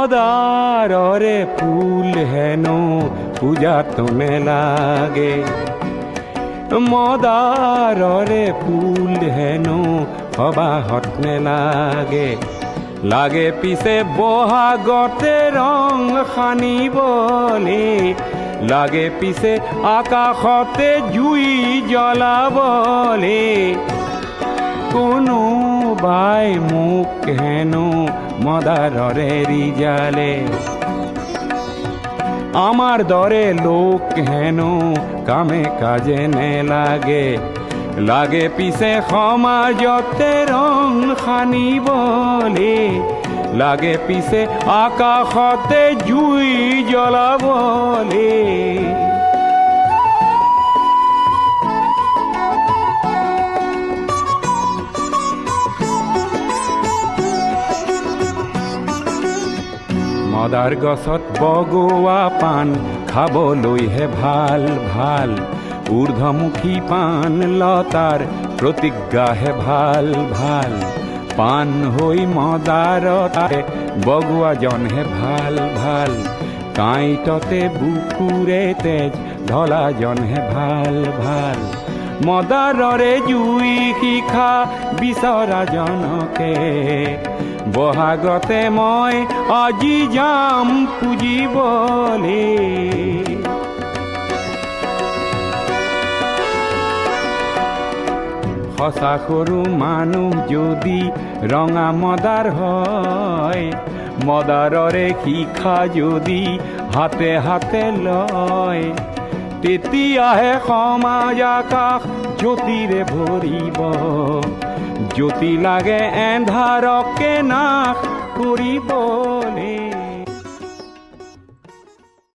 মদাৰৰে ফুল হেনো পূজাত নেলাগে মদাৰৰে ফুল হেনো সবাহত নেলাগে লাগে পিছে বহাগতে ৰং সানিবলে লাগে পিছে আকাশতে জুই জ্বলাবলে কোনোবাই মোক হেনো মদাররে রিজালে আমার দরে লোক হেনো কামে কাজে নেলাগে লাগে পিছে সমাজতে ৰং সানিবলে লাগে পিছে আকাশতে জুই জ্বলাবলে মদাৰ গছত বগোৱা পাণ খাবলৈহে ভাল ভাল ঊৰ্ধ্বমুখী পাণ লতাৰ প্ৰতিজ্ঞাহে ভাল ভাল পাণ হৈ মদাৰতাৰে বগোৱাজনহে ভাল ভাল কাঁইটতে বুকুৰে তেজ ঢলাজনহে ভাল ভাল মদাৰৰে জুই শিখা বিচৰাজনকে বহাগতে মই আজি যাম পুজিবলে সঁচা সৰু মানুহ যদি ৰঙা মদাৰ হয় মদাৰৰে শিখা যদি হাতে হাতে লয় তেতিয়াহে সমাজ আকাশ জ্যোতিৰে ভৰিব জ্যোতি লাগে এন্ধাৰকে নাশ কৰিবলে